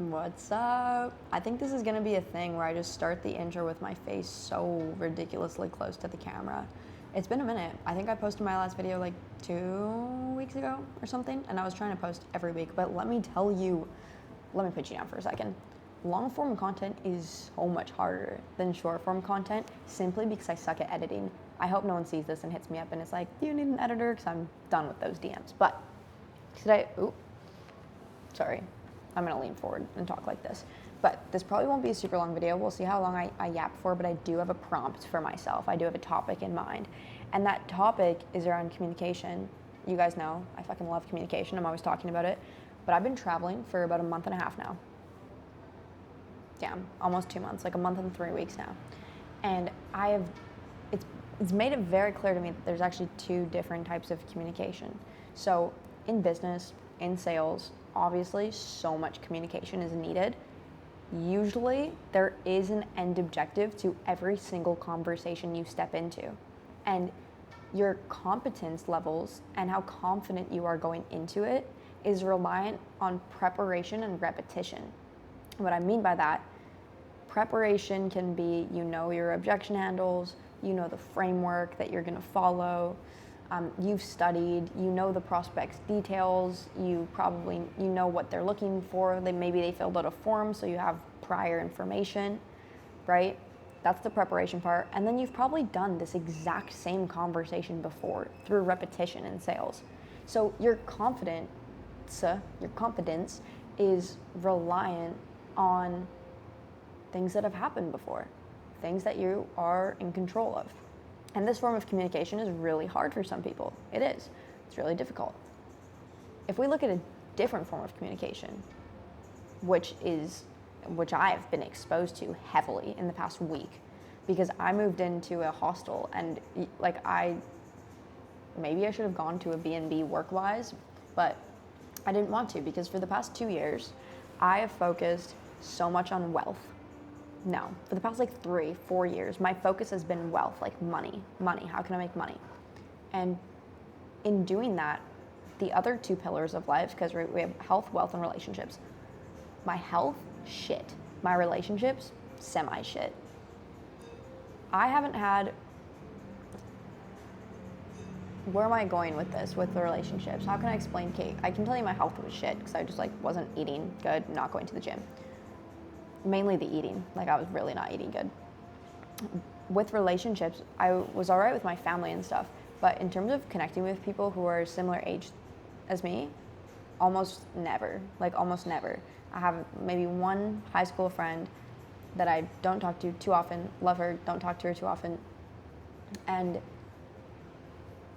What's up? I think this is gonna be a thing where I just start the intro with my face so ridiculously close to the camera. It's been a minute. I think I posted my last video like 2 weeks ago or something, and I was trying to post every week. But let me tell you, let me put you down for a second. Long form content is so much harder than short form content simply because I suck at editing. I hope no one sees this and hits me up and it's like, do you need an editor? Because I'm done with those DMs. But today, sorry. I'm gonna lean forward and talk like this. But this probably won't be a super long video. We'll see how long I yap for, but I do have a prompt for myself. I do have a topic in mind. And that topic is around communication. You guys know, I fucking love communication. I'm always talking about it. But I've been traveling for about a month and a half now. Damn, almost 2 months, like a month and 3 weeks now. And it's made it very clear to me that there's actually two different types of communication. So in business, in sales, obviously so much communication is needed. Usually there is an end objective to every single conversation you step into, and your competence levels and how confident you are going into it is reliant on preparation and repetition. What I mean by that, preparation can be, you know, your objection handles, you know, the framework that you're going to follow. You've studied, you know the prospect's details, you know what they're looking for. Maybe they filled out a form, so you have prior information, right? That's the preparation part. And then you've probably done this exact same conversation before through repetition in sales. So your confidence is reliant on things that have happened before, things that you are in control of. And this form of communication is really hard for some people. It is. It's really difficult. If we look at a different form of communication, which I've been exposed to heavily in the past week, because I moved into a hostel and maybe I should have gone to a B&B work-wise, but I didn't want to, because for the past 2 years, I have focused so much on wealth. No, for the past 3-4 years, my focus has been wealth, like money. How can I make money? And in doing that, the other two pillars of life, because we have health, wealth, and relationships. My health, shit. My relationships, semi-shit. I haven't had, where am I going with this, with the relationships? How can I explain, Kate? I can tell you my health was shit, because I just wasn't eating good, not going to the gym. Mainly the eating, I was really not eating good. With relationships, I was all right with my family and stuff, but in terms of connecting with people who are similar age as me, almost never. I have maybe one high school friend that I don't talk to too often, love her, don't talk to her too often, and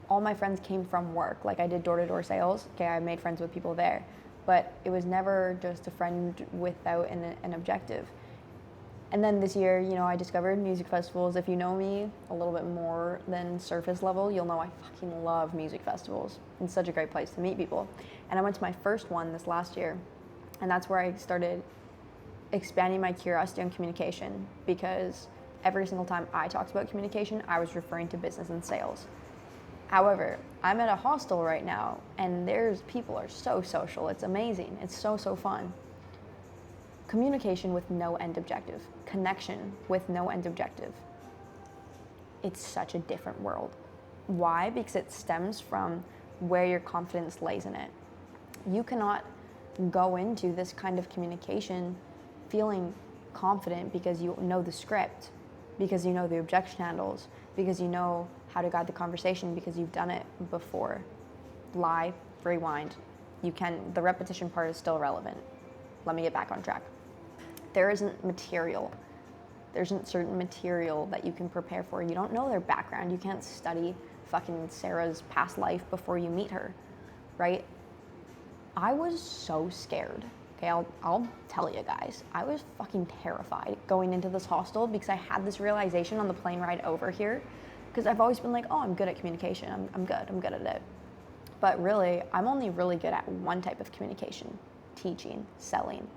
all my friends came from work. I did door-to-door sales, okay, I made friends with people there, but it was never just a friend without an objective. And then this year, I discovered music festivals. If you know me a little bit more than surface level, you'll know I fucking love music festivals. It's such a great place to meet people. And I went to my first one this last year, and that's where I started expanding my curiosity on communication, because every single time I talked about communication, I was referring to business and sales. However, I'm at a hostel right now, and people are so social. It's amazing. It's so fun. Communication with no end objective. Connection with no end objective. It's such a different world. Why? Because it stems from where your confidence lays in it. You cannot go into this kind of communication feeling confident because you know the script, because you know the objection handles, because you know how to guide the conversation, because you've done it before. Lie, rewind. The repetition part is still relevant. Let me get back on track. There isn't certain material that you can prepare for. You don't know their background. You can't study fucking Sarah's past life before you meet her, right? I was so scared. Okay, I'll tell you guys. I was fucking terrified going into this hostel, because I had this realization on the plane ride over here, because I've always been I'm good at communication. I'm good at it. But really, I'm only really good at one type of communication: teaching, selling,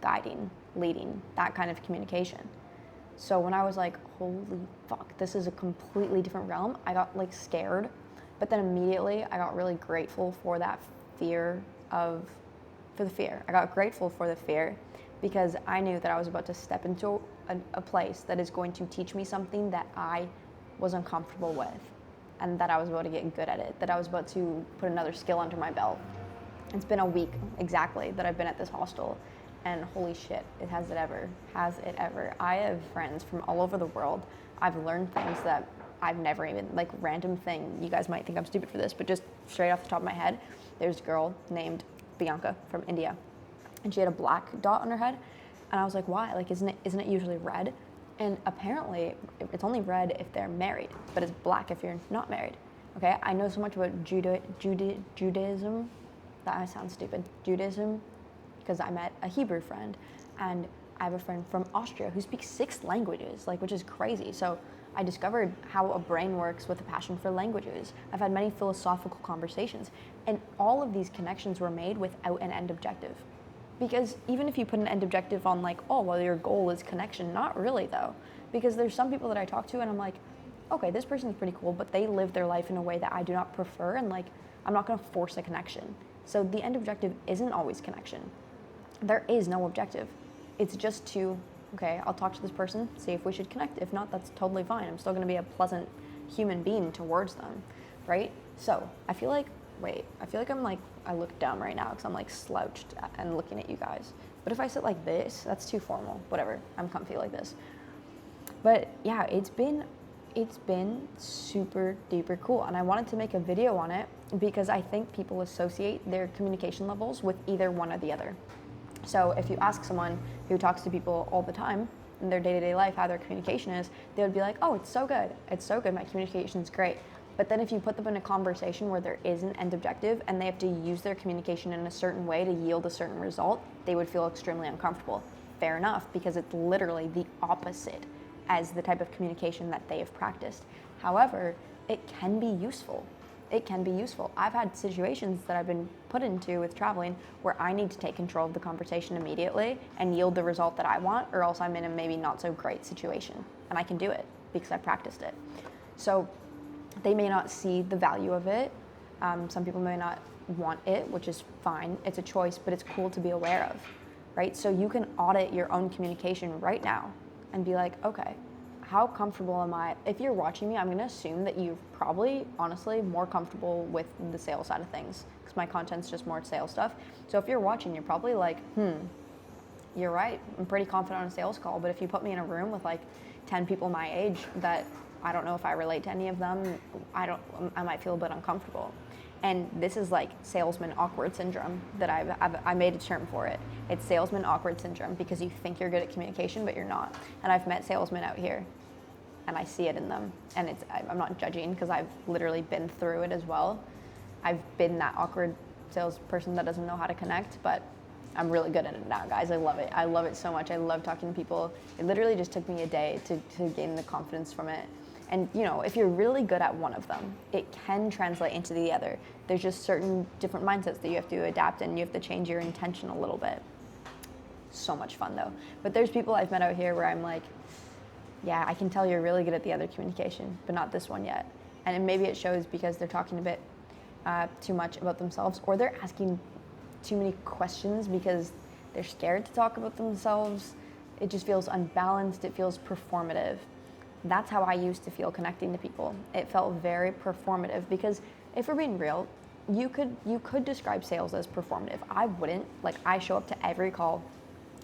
guiding, leading, that kind of communication. So when I was holy fuck, this is a completely different realm, I got scared, but then immediately I got really grateful for that fear of for the fear. I got grateful for the fear because I knew that I was about to step into a place that is going to teach me something that I was uncomfortable with, and that I was about to get good at it, that I was about to put another skill under my belt. It's been a week exactly that I've been at this hostel, and holy shit, has it ever. I have friends from all over the world. I've learned things that I've never even, like random thing, you guys might think I'm stupid for this, but just straight off the top of my head, there's a girl named Bianca from India, and she had a black dot on her head, and I was like, why? Like, isn't it usually red? And apparently, it's only red if they're married, but it's black if you're not married. Okay, I know so much about Judaism. That sounds stupid. Judaism, because I met a Hebrew friend, and I have a friend from Austria who speaks 6 languages, like, which is crazy. So I discovered how a brain works with a passion for languages. I've had many philosophical conversations, and all of these connections were made without an end objective. Because even if you put an end objective on like, oh, well, your goal is connection, not really though. Because there's some people that I talk to and I'm like, okay, this person's pretty cool, but they live their life in a way that I do not prefer, and like, I'm not gonna force a connection. So the end objective isn't always connection. There is no objective. It's just to, okay, I'll talk to this person, see if we should connect. If not, that's totally fine. I'm still gonna be a pleasant human being towards them, right? So I feel like I'm like, I look dumb right now because I'm like slouched and looking at you guys. But if I sit like this, that's too formal. Whatever, I'm comfy like this. But yeah, it's been super duper cool, and I wanted to make a video on it because I think people associate their communication levels with either one or the other. So if you ask someone who talks to people all the time in their day-to-day life how their communication is, they would be like, oh, it's so good, my communication's great. But then if you put them in a conversation where there is an end objective and they have to use their communication in a certain way to yield a certain result, they would feel extremely uncomfortable. Fair enough, because it's literally the opposite as the type of communication that they have practiced. However, it can be useful. I've had situations that I've been put into with traveling where I need to take control of the conversation immediately and yield the result that I want, or else I'm in a maybe not so great situation. And I can do it because I practiced it. So they may not see the value of it. Some people may not want it, which is fine. It's a choice, but it's cool to be aware of, right? So you can audit your own communication right now and be like, okay, how comfortable am I? If you're watching me, I'm gonna assume that you're probably, honestly, more comfortable with the sales side of things because my content's just more sales stuff. So if you're watching, you're probably like, you're right, I'm pretty confident on a sales call, but if you put me in a room with like 10 people my age that I don't know if I relate to any of them, I might feel a bit uncomfortable. And this is like salesman awkward syndrome that I made a term for it. It's salesman awkward syndrome because you think you're good at communication, but you're not. And I've met salesmen out here and I see it in them. And I'm not judging because I've literally been through it as well. I've been that awkward salesperson that doesn't know how to connect, but I'm really good at it now, guys. I love it. I love it so much. I love talking to people. It literally just took me a day to gain the confidence from it. And you know, if you're really good at one of them, it can translate into the other. There's just certain different mindsets that you have to adapt and you have to change your intention a little bit. So much fun though. But there's people I've met out here where I'm like, yeah, I can tell you're really good at the other communication, but not this one yet. And maybe it shows because they're talking a bit too much about themselves, or they're asking too many questions because they're scared to talk about themselves. It just feels unbalanced. It feels performative. That's how I used to feel connecting to people. It felt very performative because if we're being real, you could describe sales as performative. I wouldn't. Like, I show up to every call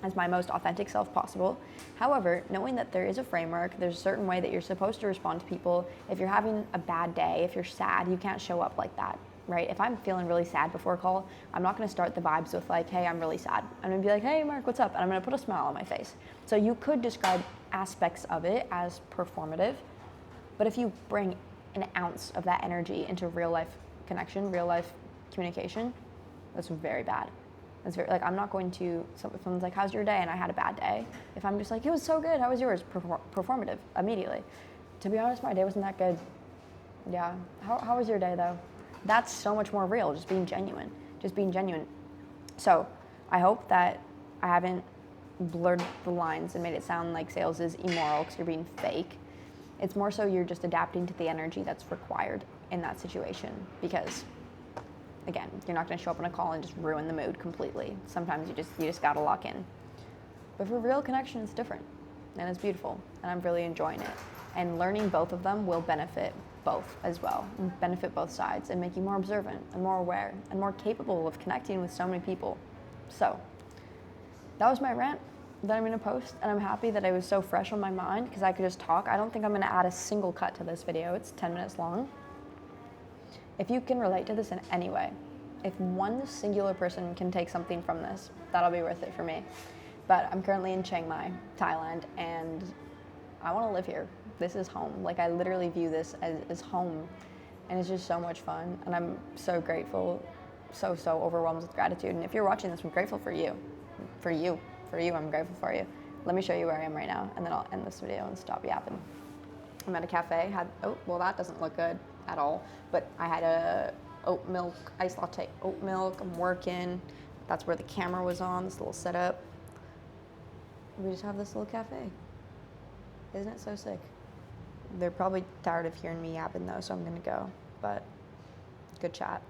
as my most authentic self possible. However, knowing that there is a framework, there's a certain way that you're supposed to respond to people. If you're having a bad day, if you're sad, you can't show up like that, right? If I'm feeling really sad before a call, I'm not gonna start the vibes with like, hey, I'm really sad. I'm gonna be like, hey, Mark, what's up? And I'm gonna put a smile on my face. So you could describe aspects of it as performative, but if you bring an ounce of that energy into real life connection, real life communication, that's very bad. That's very, like, I'm not going to, so if someone's like, how's your day? And I had a bad day. If I'm just like, it was so good, how was yours? Performative, immediately. To be honest, my day wasn't that good. Yeah, how was your day though? That's so much more real, just being genuine. So I hope that I haven't blurred the lines and made it sound like sales is immoral because you're being fake. It's more so you're just adapting to the energy that's required in that situation, because again, you're not gonna show up on a call and just ruin the mood completely. Sometimes you just gotta lock in. But for real connection, it's different, and it's beautiful, and I'm really enjoying it. And learning both of them will benefit both as well, and benefit both sides, and make you more observant and more aware and more capable of connecting with so many people. So that was my rant that I'm gonna post, and I'm happy that it was so fresh on my mind because I could just talk. I don't think I'm gonna add a single cut to this video. It's 10 minutes long. If you can relate to this in any way, if one singular person can take something from this, that'll be worth it for me. But I'm currently in Chiang Mai, Thailand, and I want to live here. This is home. Like, I literally view this as home, and it's just so much fun, and I'm so grateful, so overwhelmed with gratitude. And if you're watching this, I'm grateful for you. I'm grateful for you. Let me show you where I am right now, and then I'll end this video and stop yapping. I'm at a cafe, oh, well, that doesn't look good at all, but I had a oat milk, iced latte oat milk. I'm working. That's where the camera was on, this little setup. We just have this little cafe. Isn't it so sick? They're probably tired of hearing me yapping though, so I'm gonna go, but good chat.